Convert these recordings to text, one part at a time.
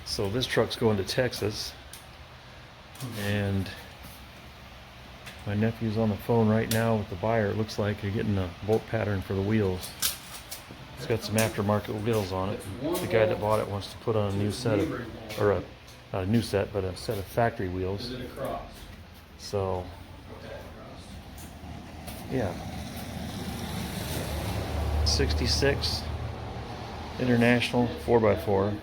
So this truck's going to Texas, and my nephew's on the phone right now with the buyer. It looks like they're getting a bolt pattern for the wheels. It's got some aftermarket wheels on it. The guy that bought it wants to put on a new set of, or not a new set, but a set of factory wheels. Is it a cross? So, yeah. 66 International 4x4.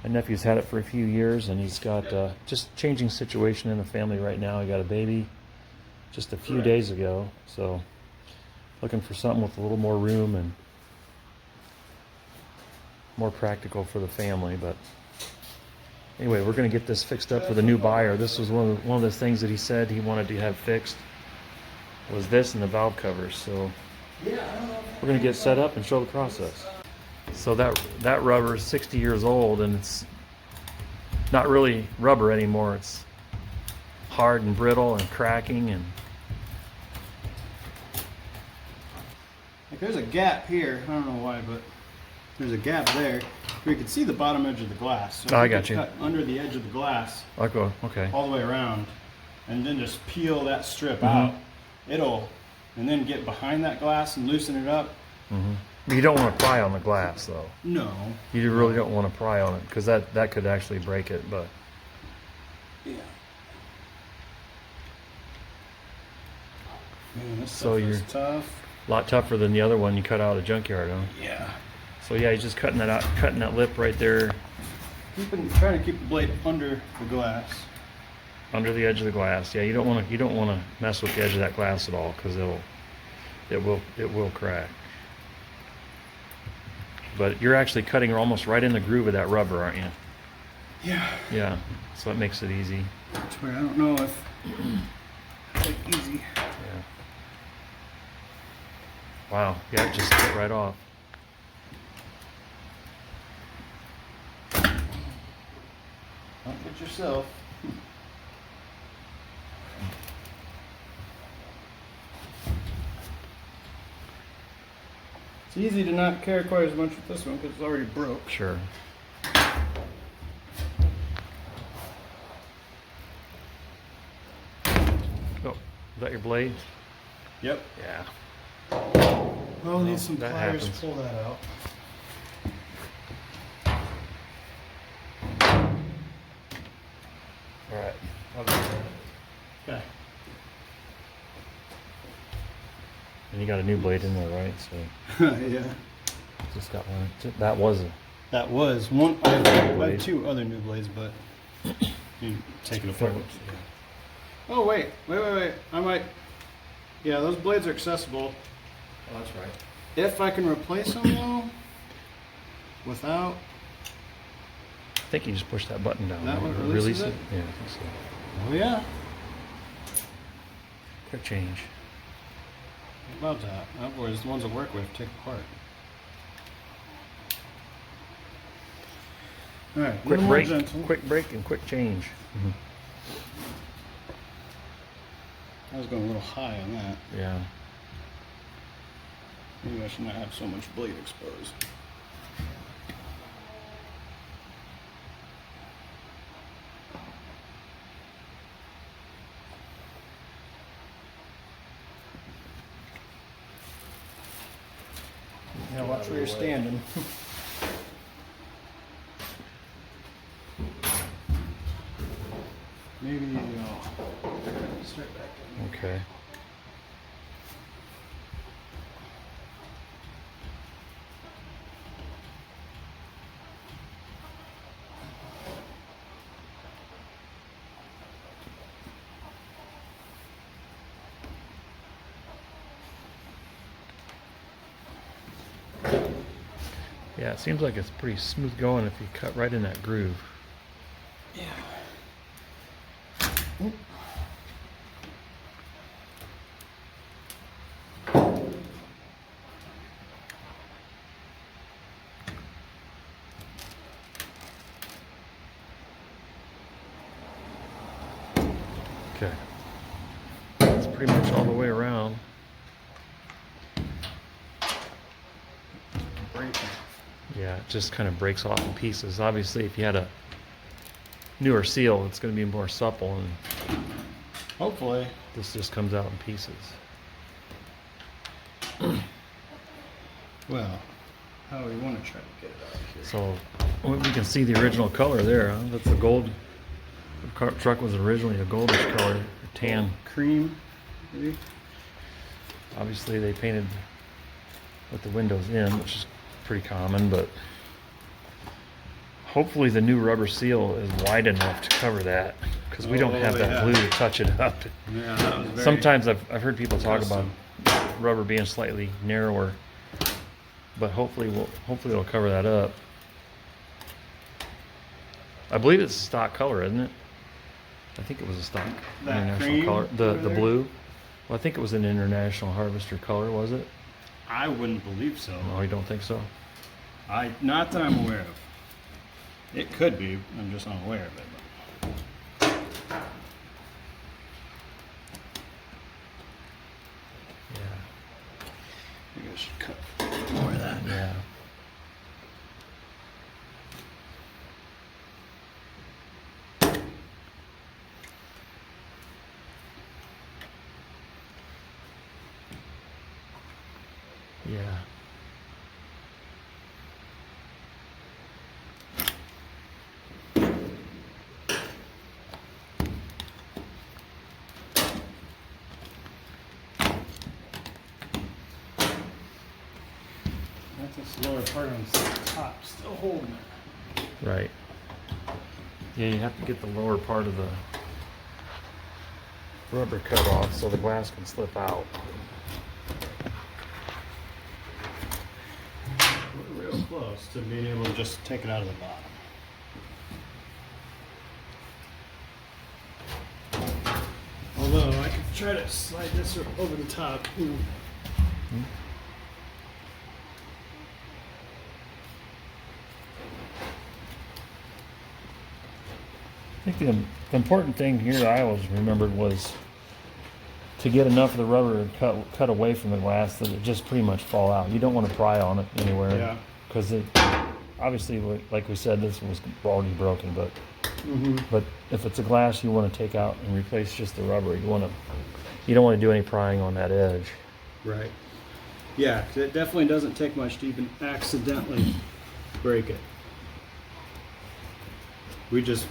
My nephew's had it for a few years, and he's got just changing situation in the family right now. He got a baby just a few days ago, so looking for something with a little more room and more practical for the family. But anyway, we're going to get this fixed up for the new buyer. This was one of the things that he said he wanted to have fixed, was this and the valve covers. So we're going to get set up and show the process. So that rubber is 60 years old, and it's not really rubber anymore. It's hard and brittle and cracking. And Like there's a gap here. I don't know why, but there's a gap there. We can see the bottom edge of the glass. So I got you. Cut under the edge of the glass I'll go, okay. all the way around, and then just peel that strip out. And then get behind that glass and loosen it up. You don't want to pry on the glass, though. No. You really don't want to pry on it, because that could actually break it. But Yeah. Man, this So stuff is you're- tough. a lot tougher than the other one you cut out of a junkyard, huh? Yeah. So yeah, he's just cutting that out, cutting that lip right there Trying to keep the blade under the glass. under the edge of the glass. Yeah, you don't want to mess with the edge of that glass at all, because it will crack. But you're actually cutting almost right in the groove of that rubber, aren't you? Yeah. Yeah, so it makes it easy. That's where I don't know if like easy. Yeah. Wow, yeah, it just cut right off. Don't get yourself. It's easy to not care quite as much with this one because it's already broke. Sure. Oh, is that your blade? Yep. Yeah. Well, need some that pliers happens. to pull that out. All right. Okay. And you got a new blade in there, right? So Yeah. just got one. That was a That was one. I have blade. 2 other new blades, but you take it apart. Yeah. Oh wait. I might. Yeah, those blades are accessible. Oh, that's right. If I can replace them though, without. I think you just push that button down. That one Release releases it? it? Yeah, I think so. Oh yeah. Quick change. Love that. Otherwise, the ones I work with take apart. All right. Quick more break, gentle. quick break, and quick change. I was going a little high on that. Yeah. Maybe I should not have so much blade exposed. Now watch where you're standing. Maybe start back in. Okay. Yeah, it seems like it's pretty smooth going if you cut right in that groove. Yeah. Okay. That's pretty much all the way around. Breaking. Yeah, it just kind of breaks off in pieces. Obviously, if you had a newer seal, it's going to be more supple, and Hopefully. this just comes out in pieces. Well, how do we want to try to get it out of here? So we can see the original color there. Huh? That's the gold. The truck was originally a goldish color, tan. Cream, maybe? Obviously, they painted with the windows in, which is pretty common, but hopefully the new rubber seal is wide enough to cover that, because we don't have that blue to touch it up. Yeah, that was very Sometimes I've heard people talk about custom. rubber being slightly narrower, but hopefully it'll cover that up. I believe it's a stock color, isn't it? I think it was a stock That international cream color. The over there? blue. Well, I think it was an International Harvester color, was it? I wouldn't believe so. No, you don't think so? Not that I'm aware of. It could be. I'm just unaware of it. Yeah. Maybe I should cut more of that. Yeah. Yeah. That's this lower part on the top still holding it. Right. Yeah, you have to get the lower part of the rubber cut off so the glass can slip out. We're real close to being able to just take it out of the bottom. Although I could try to slide this over the top. Ooh. I think the important thing here I always remembered was to get enough of the rubber cut away from the glass that it just pretty much fall out. You don't want to pry on it anywhere. Yeah. Because it, obviously, like we said, this was already broken, but but if it's a glass you want to take out and replace just the rubber, you don't want to do any prying on that edge. Right. Yeah, 'cause it definitely doesn't take much to even accidentally break it. It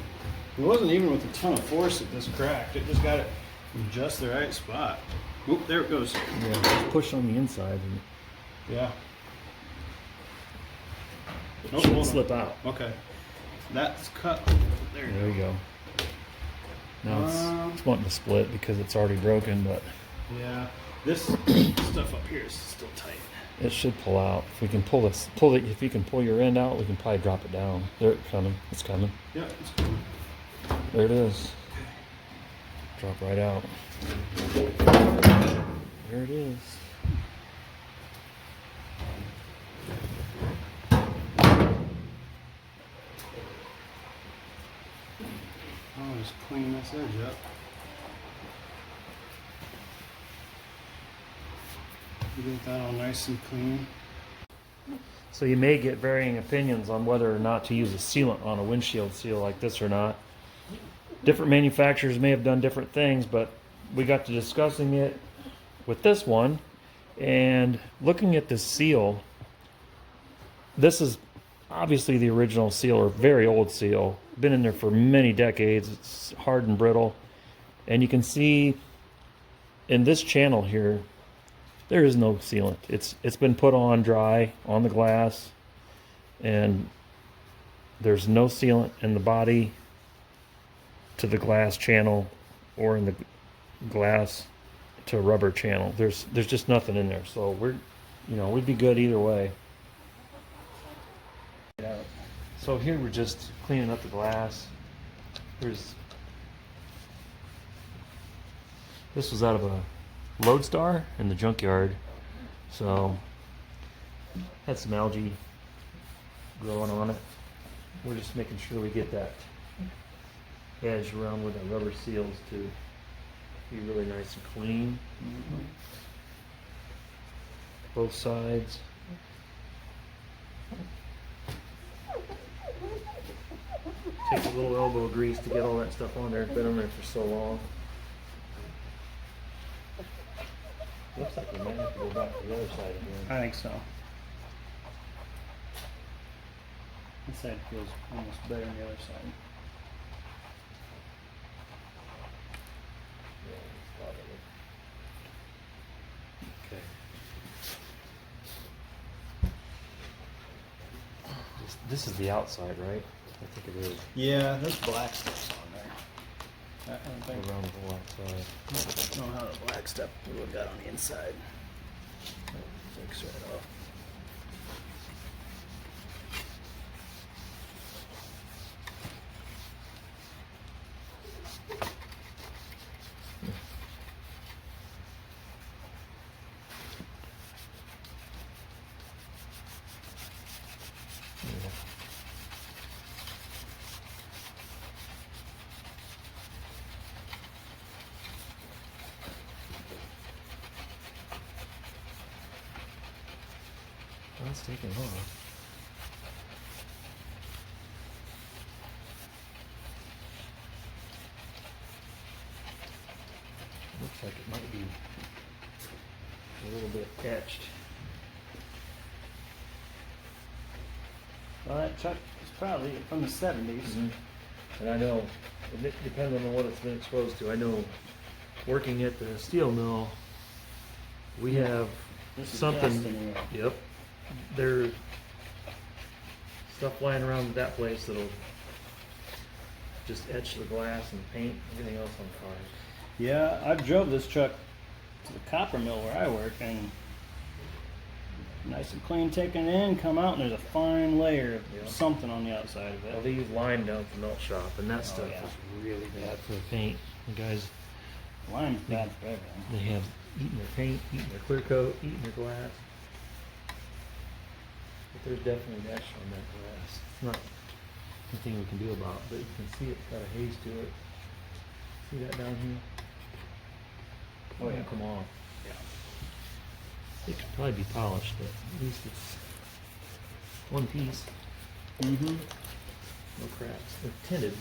wasn't even with a ton of force that this cracked. It just got it in just the right spot. Oop, there it goes. Yeah, just push on the inside and Yeah. it Nope, should hold on. slip out. Okay. That's cut. There you There go. you go. Now it's wanting to split because it's already broken, but Yeah. This stuff up here is still tight. it should pull out. If we can if you can pull your end out, we can probably drop it down. There, it's coming. It's coming. Yeah, it's coming. There it is. Drop right out. There it is. I'll just clean this edge up. Get that all nice and clean. So you may get varying opinions on whether or not to use a sealant on a windshield seal like this or not. Different manufacturers may have done different things, but we got to discussing it with this one and looking at this seal. This is obviously the original seal, or very old seal. Been in there for many decades. It's hard and brittle. And you can see in this channel here, there is no sealant. It's been put on dry on the glass, and there's no sealant in the body to the glass channel or in the glass to a rubber channel. There's just nothing in there. So we'd be good either way. Yeah. So here we're just cleaning up the glass. This was out of a Lodestar in the junkyard, so had some algae growing on it. We're just making sure we get that edge around where the rubber seals to be really nice and clean. Both sides. Takes a little elbow grease to get all that stuff on there. It's been on there for so long. Looks like we might have to go back to the other side again. I think so. This side feels almost better than the other side. Okay. This is the outside, right? I think it is. Yeah, there's black stuff on there. I don't think. Around the whole outside. I don't know how the black stuff we would got on the inside. Takes right off. Well, it's taking off. Looks like it might be a little bit etched. Well, that truck is probably from the 70s. And I know, it depends on what it's been exposed to. I know, working at the steel mill, we have This is something. casting oil. Yep. There's stuff lying around that place that'll just etch the glass and paint everything else on cars. Yeah, I drove this truck to the copper mill where I work, and nice and clean taking it in, come out, and there's a fine layer of Yeah. something on the outside of Well, it. they use lime down at the melt shop, and that stuff yeah. is really bad for the paint. The guys, Lime's bad for everything. they have eaten their paint, eaten their clear coat, eaten their glass. But there's definitely ash on that glass. It's not anything we can do about it, but you can see it's got a haze to it. See that down here? Oh, yeah. Come on. Yeah. It could probably be polished, but at least it's one piece. Mm-hmm. No cracks. They're tinted.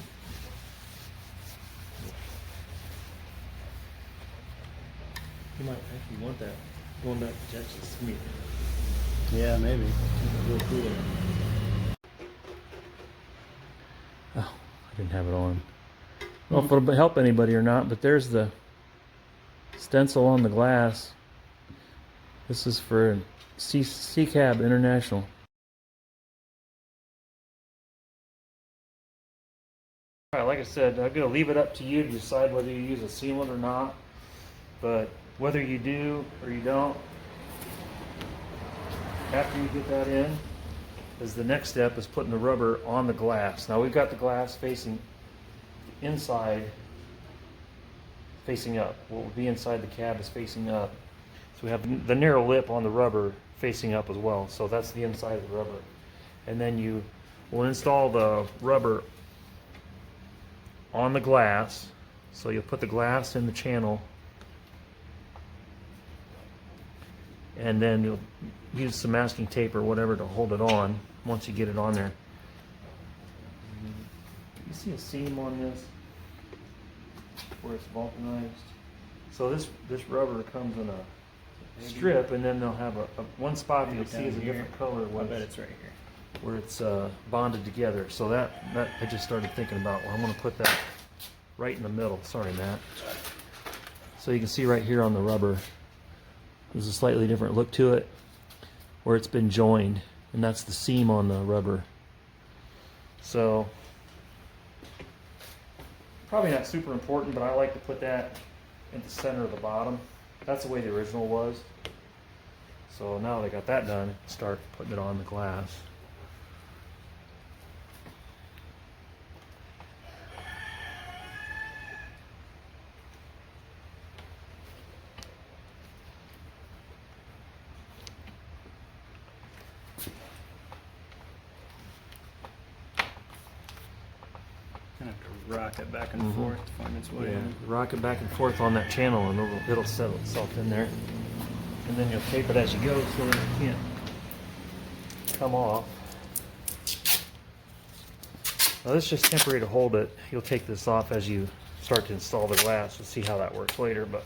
You might actually want that going back to Texas to meet. Yeah, maybe. Real cool. Oh, I didn't have it on. I don't know if it'll help anybody or not, but there's the stencil on the glass. This is for C-Cab International. All right, like I said, I'm going to leave it up to you to decide whether you use a sealant or not. But whether you do or you don't, after you get that in, is the next step is putting the rubber on the glass. Now we've got the glass facing inside, facing up. What would be inside the cab is facing up. So we have the narrow lip on the rubber facing up as well. So that's the inside of the rubber. And then you will install the rubber on the glass. So you'll put the glass in the channel, and then you'll use some masking tape or whatever to hold it on once you get it on there. You see a seam on this where it's vulcanized? So this rubber comes in a strip, and then they'll have a one spot that you'll see is a different color I bet it's right here. where it's bonded together. So that I just started thinking about, well, I'm going to put that right in the middle. Sorry, Matt. So you can see right here on the rubber, there's a slightly different look to it where it's been joined, and that's the seam on the rubber. So probably not super important, but I like to put that in the center of the bottom. That's the way the original was. So now that I got that done, start putting it on the glass. Gonna have to rock it back and forth to find its way Yeah, in. rock it back and forth on that channel, and it'll settle itself in there. And then you'll tape it as you go so that it can't come off. Now this is just temporary to hold it. You'll take this off as you start to install the glass. We'll see how that works later, but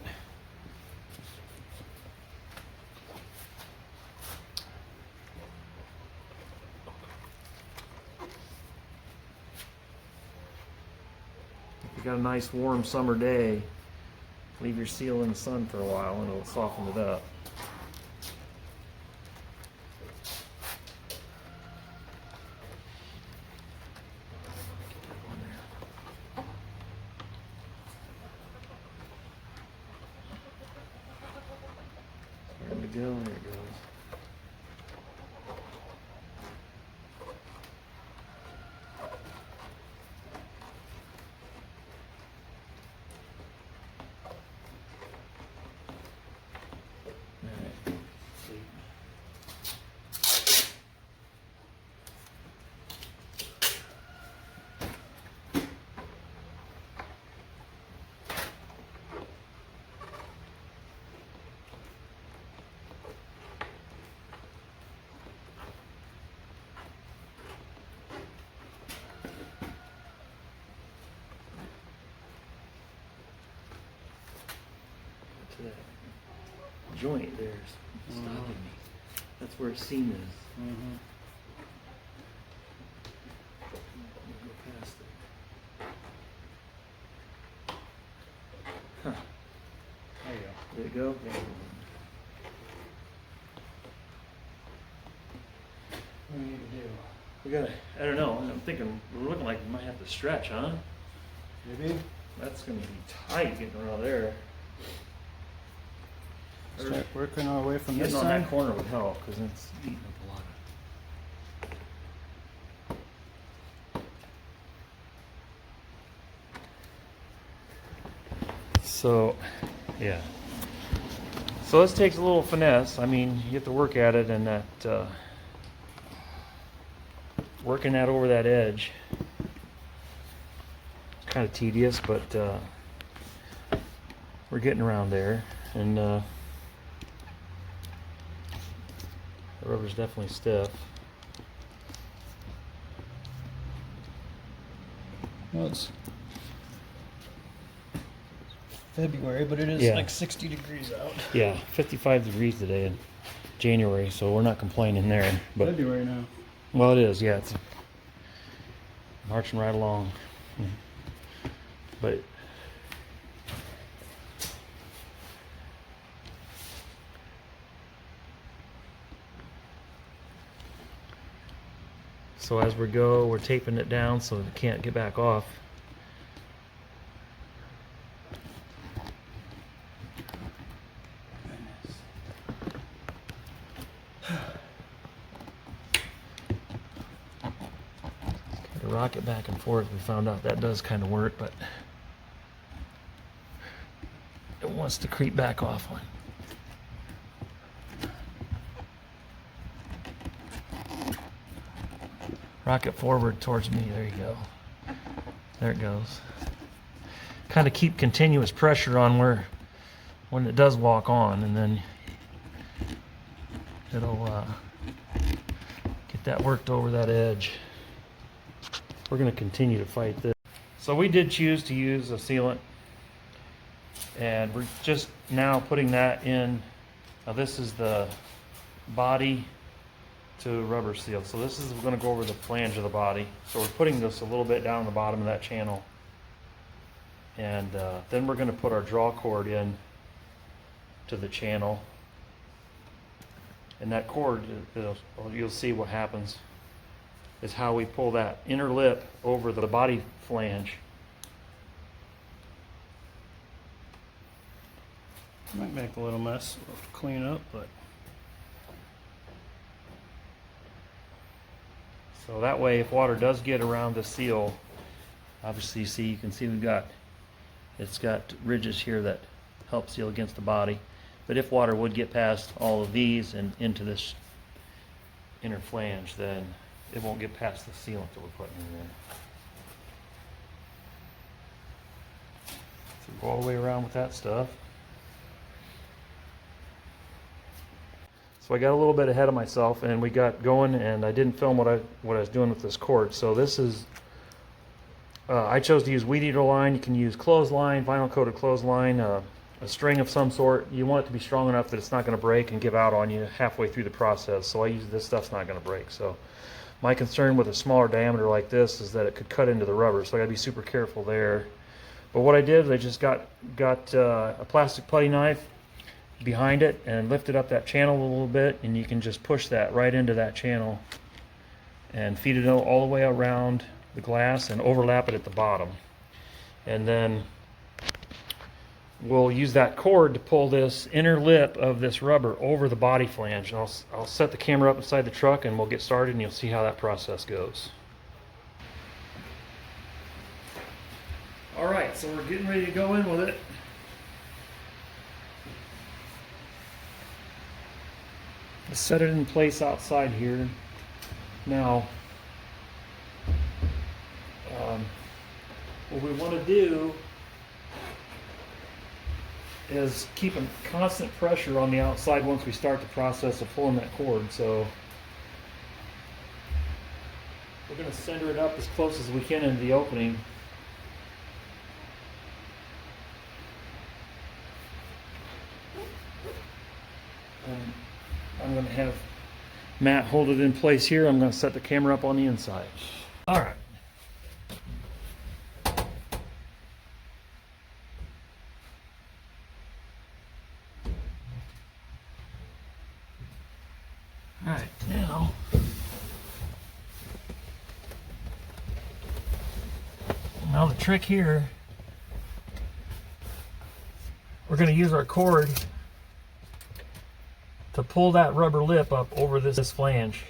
if you got a nice warm summer day, leave your seal in the sun for a while and it'll soften it up. There we go, there it goes. That joint there's stopping me. That's where seam is. Mm-hmm. Go past it. Huh. There you go. Did it go? Yeah. What do we need to do? We gotta, I don't know, I'm thinking, we're looking like we might have to stretch, huh? Maybe. That's gonna be tight getting around there. Start working our way from this Getting on side. that corner would help, because it's eating up a lot of. So, yeah. So this takes a little finesse. I mean, you have to work at it, and that, working that over that edge, it's kind of tedious, but we're getting around there, and the rubber's definitely stiff. Well, it's February, but it is Yeah. like 60 degrees out. Yeah, 55 degrees today in January, so we're not complaining there. But February now. well, it is. Yeah, it's marching right along. But so as we go, we're taping it down so it can't get back off. Rock it back and forth. We found out that does kind of work, but it wants to creep back off one. Rock it forward towards me. There you go. There it goes. Kind of keep continuous pressure on where when it does walk on, and then it'll get that worked over that edge. We're going to continue to fight this. So we did choose to use a sealant, and we're just now putting that in. Now this is the body to rubber seal. So this is going to go over the flange of the body. So we're putting this a little bit down the bottom of that channel. And then we're going to put our draw cord in to the channel. And that cord, you'll see what happens, is how we pull that inner lip over the body flange. Might make a little mess. We'll have to clean up, but So that way, if water does get around the seal, obviously you can see it's got ridges here that help seal against the body. But if water would get past all of these and into this inner flange, then it won't get past the sealant that we're putting in there. So go all the way around with that stuff. So I got a little bit ahead of myself, and we got going, and I didn't film what I was doing with this cord. So this is I chose to use weed eater line. You can use clothesline, vinyl coated clothesline, a string of some sort. You want it to be strong enough that it's not going to break and give out on you halfway through the process. So I use this stuff's not going to break. So my concern with a smaller diameter like this is that it could cut into the rubber. So I got to be super careful there. But what I did is I just got a plastic putty knife behind it and lifted up that channel a little bit, and you can just push that right into that channel and feed it all the way around the glass and overlap it at the bottom. And then we'll use that cord to pull this inner lip of this rubber over the body flange. And I'll set the camera up inside the truck and we'll get started, and you'll see how that process goes. All right, so we're getting ready to go in with it. Let's set it in place outside here. Now, what we want to do is keep a constant pressure on the outside once we start the process of pulling that cord. So we're going to center it up as close as we can into the opening. And I'm going to have Matt hold it in place here. I'm going to set the camera up on the inside. All right. All right, now the trick here, we're going to use our cord to pull that rubber lip up over this flange.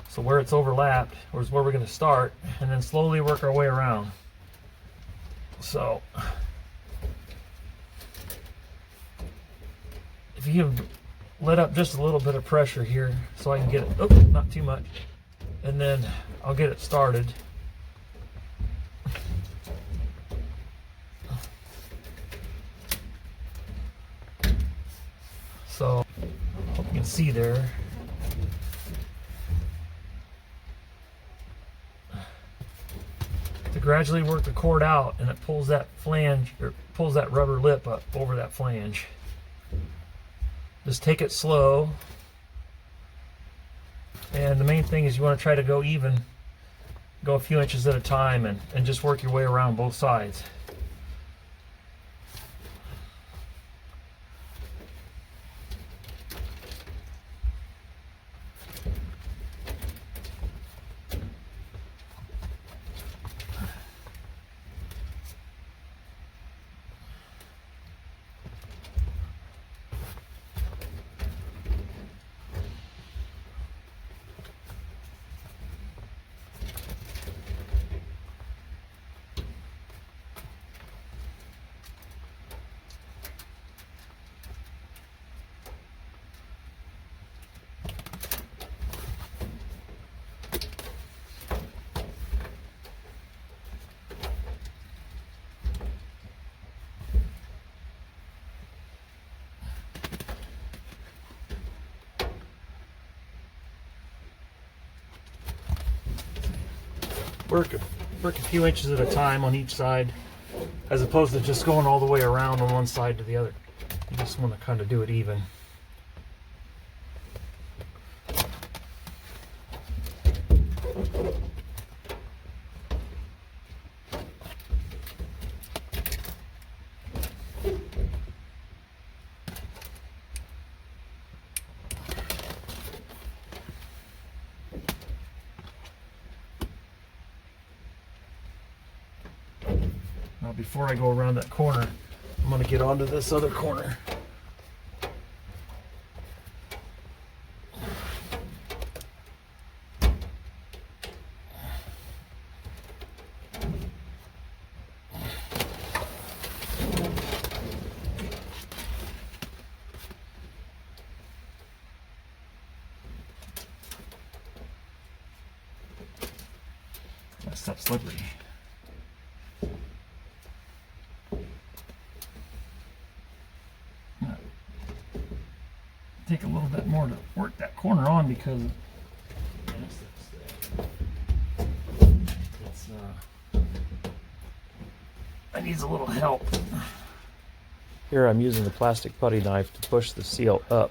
So where it's overlapped is where we're going to start, and then slowly work our way around. So if you let up just a little bit of pressure here so I can get it, oh, not too much, and then I'll get it started. So hope you can see there. To gradually work the cord out, and it pulls that flange, or pulls that rubber lip up over that flange. Just take it slow, and the main thing is you want to try to go even, go a few inches at a time, and just work your way around both sides. Work a few inches at a time on each side, as opposed to just going all the way around on one side to the other. You just want to kind of do it even. Now before I go around that corner, I'm going to get onto this other corner. That stuff's slippery. Take a little bit more to work that corner on, because it's That needs a little help. Here I'm using the plastic putty knife to push the seal up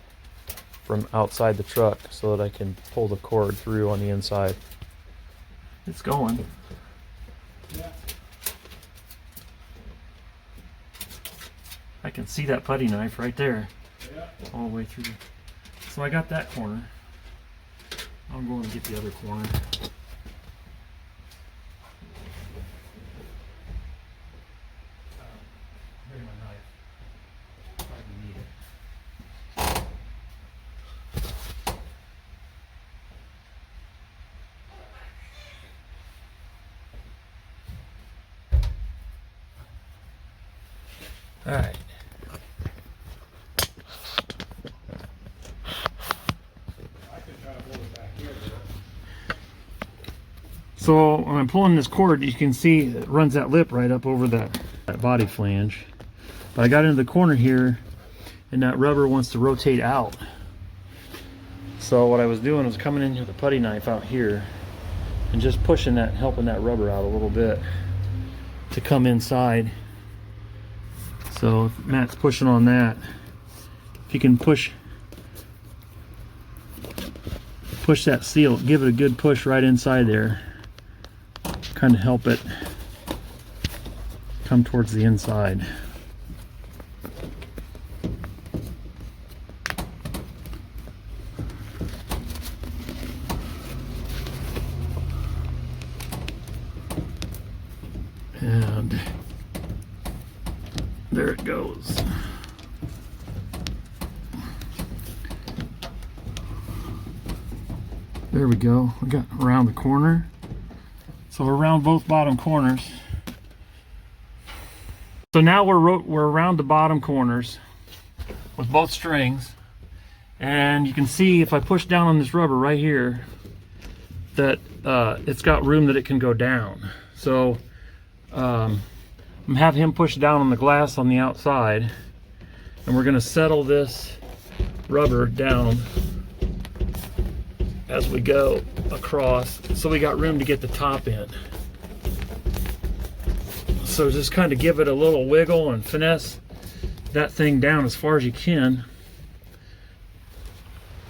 from outside the truck so that I can pull the cord through on the inside. It's going. Yeah. I can see that putty knife right there. Yeah. All the way through. So I got that corner. I'm going to get the other corner. Here's my knife. If I can need it. All right. So when I'm pulling this cord, you can see it runs that lip right up over that body flange. But I got into the corner here, and that rubber wants to rotate out. So what I was doing was coming in here with the putty knife out here and just pushing that, helping that rubber out a little bit to come inside. So if Matt's pushing on that, if you can push that seal, give it a good push right inside there, kind of help it come towards the inside. And there it goes. There we go. We got around the corner. So we're around both bottom corners. So now we're around the bottom corners with both strings. And you can see if I push down on this rubber right here that it's got room that it can go down. So I'm gonna have him push down on the glass on the outside, and we're gonna settle this rubber down as we go across, so we got room to get the top in. So just kind of give it a little wiggle and finesse that thing down as far as you can.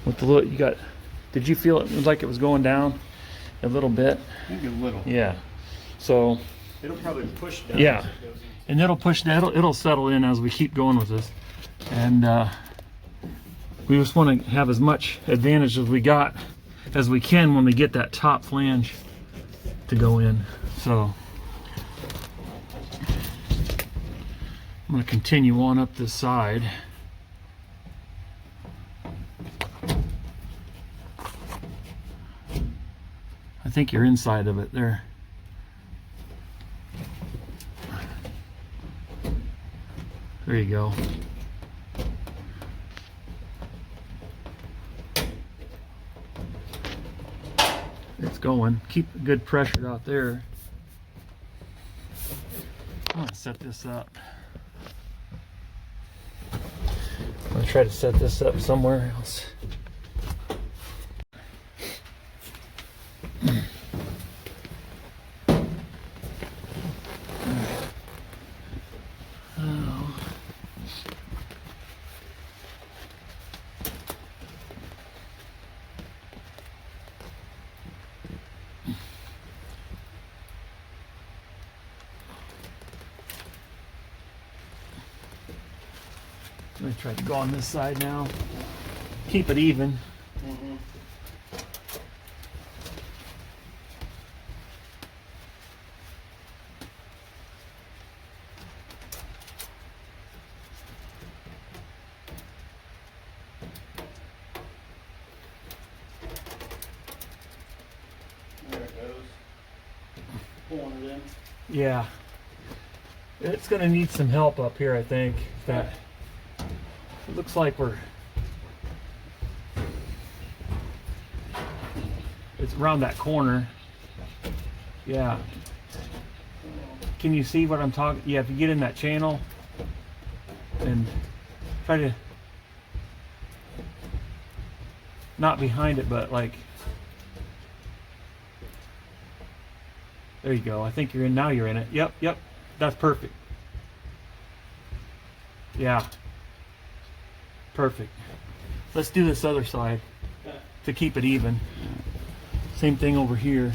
With the little, you got, did you feel it was like it was going down a little bit? I think a little. Yeah. So It'll probably push down. yeah, as it goes in. and it'll push that. It'll settle in as we keep going with this, and we just want to have as much advantage as we can when we get that top flange to go in. So I'm going to continue on up this side. I think you're inside of it there. There you go. It's going. Keep good pressure out there. I'm gonna set this up. I'm gonna try to set this up somewhere else. Let me try to go on this side now. Keep it even. Mm-hmm. There it goes. Pulling it in. Yeah. It's gonna need some help up here, I think. That it looks like it's around that corner. Yeah. Can you see what I'm talking? Yeah, if you get in that channel and try to, not behind it, but like, there you go. I think you're in, now you're in it. Yep, that's perfect. Yeah. Perfect. Let's do this other side to keep it even. Same thing over here.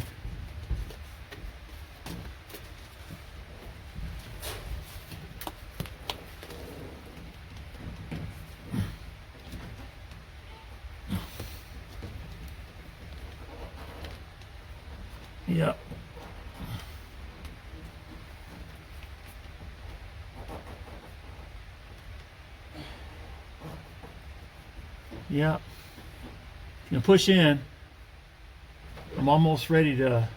Yep. Yep. Now push in. I'm almost ready to.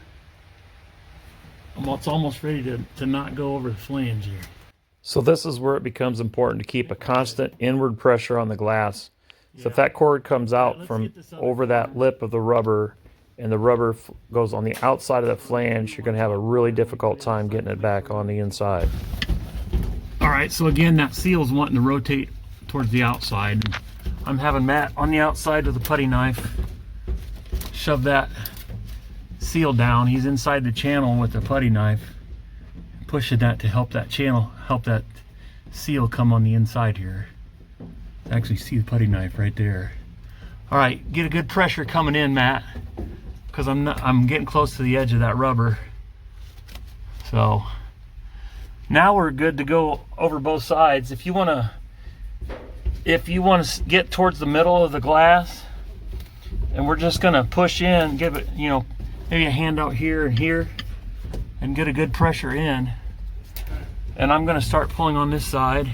It's almost ready to not go over the flange here. So this is where it becomes important to keep a constant inward pressure on the glass. So if that cord comes out from over that lip of the rubber, and the rubber goes on the outside of the flange, you're going to have a really difficult time getting it back on the inside. All right, so again, that seal's wanting to rotate towards the outside. I'm having Matt on the outside with a putty knife shove that seal down. He's inside the channel with the putty knife, pushing that to help that channel, help that seal come on the inside here. Actually see the putty knife right there. All right, get a good pressure coming in, Matt, because I'm getting close to the edge of that rubber. So now we're good to go over both sides. If you want to get towards the middle of the glass, and we're just going to push in, give it, you know, maybe a hand out here and here, and get a good pressure in. And I'm going to start pulling on this side.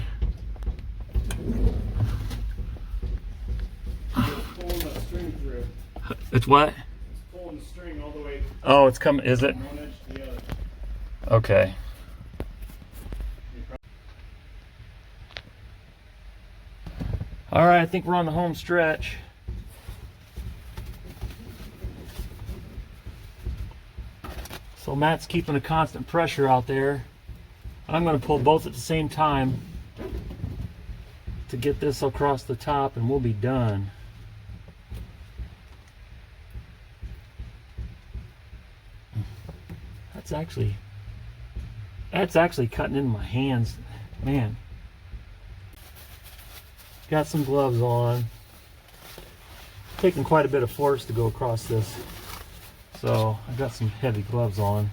Pulling the string through. It's what? It's pulling the string all the way. Oh, it's coming, is it? From one edge to the other. Okay. All right, I think we're on the home stretch. So Matt's keeping a constant pressure out there. I'm going to pull both at the same time to get this across the top, and we'll be done. That's actually cutting into my hands, man. Got some gloves on. Taking quite a bit of force to go across this, so I've got some heavy gloves on.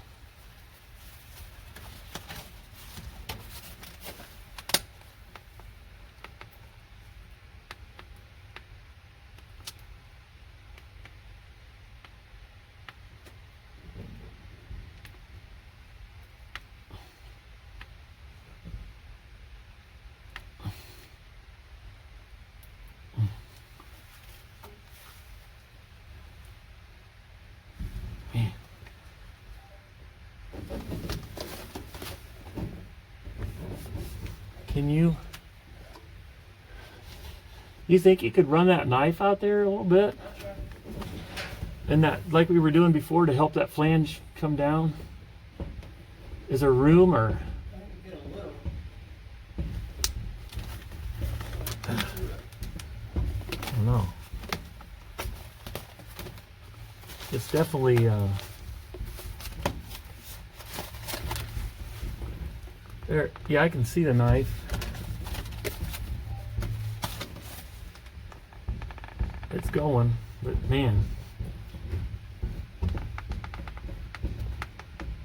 Can you think you could run that knife out there a little bit? And that, like we were doing before, to help that flange come down? Is there room, or? I can get a little. I don't know. It's definitely, there, yeah, I can see the knife. It's going, but man,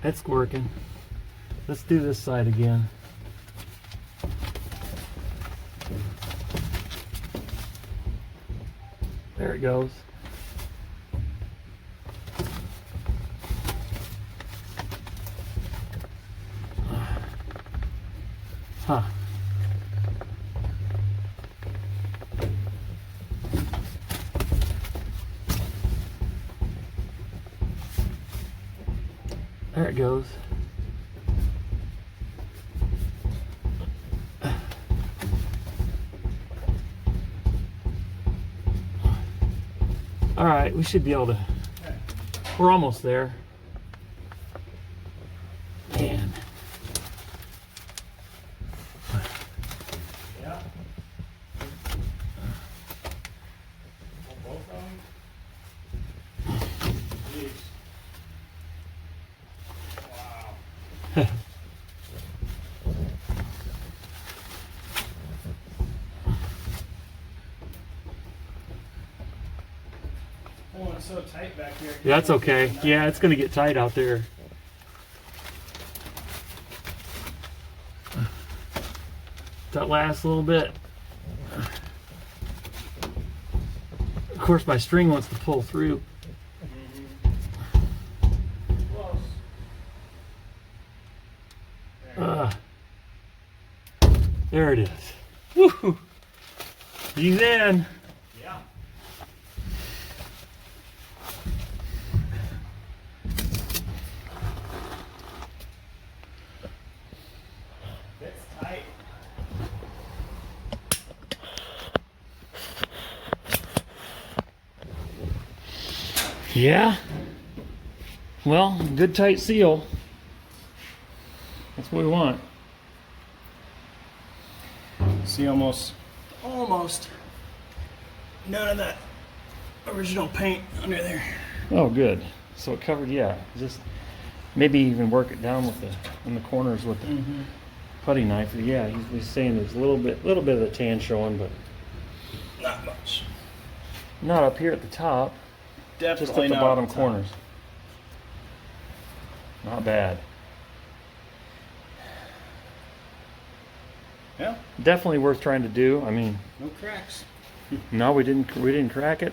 it's working. Let's do this side again. There it goes. Huh. There it goes. All right, we should be able to, we're almost there. Man. Yeah. Both of them? Jeez. Wow. Oh, it's so tight back here. Yeah, that's okay. Yeah, it's gonna get tight out there. That last little bit. Of course, my string wants to pull through. Close. There it is. Woo! He's in. Yeah. It's tight. Yeah. Well, good tight seal. That's what we want. See, almost none of that original paint under there. Oh, good. So it covered. Yeah. Just maybe even work it down with the in the corners with the putty knife. Yeah, he's saying there's a little bit of the tan showing, but Not much. not up here at the top. Definitely Just at the not bottom on top. corners. Not bad. Yeah, Definitely worth trying to do. I mean, no cracks. no, we didn't crack it.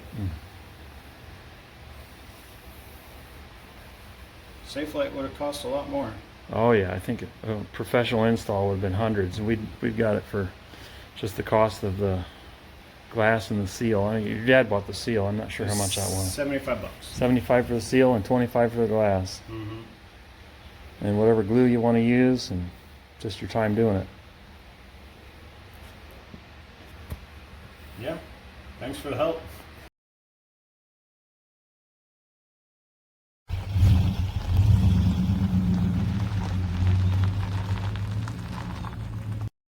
Safe light would have cost a lot more. Oh yeah, I think a professional install would have been hundreds, and we'd got it for just the cost of the glass and the seal. I think your dad bought the seal. I'm not sure how much that was. $75. 75 for the seal and 25 for the glass, Mm-hmm. and whatever glue you want to use, and just your time doing it. Yeah. Thanks for the help.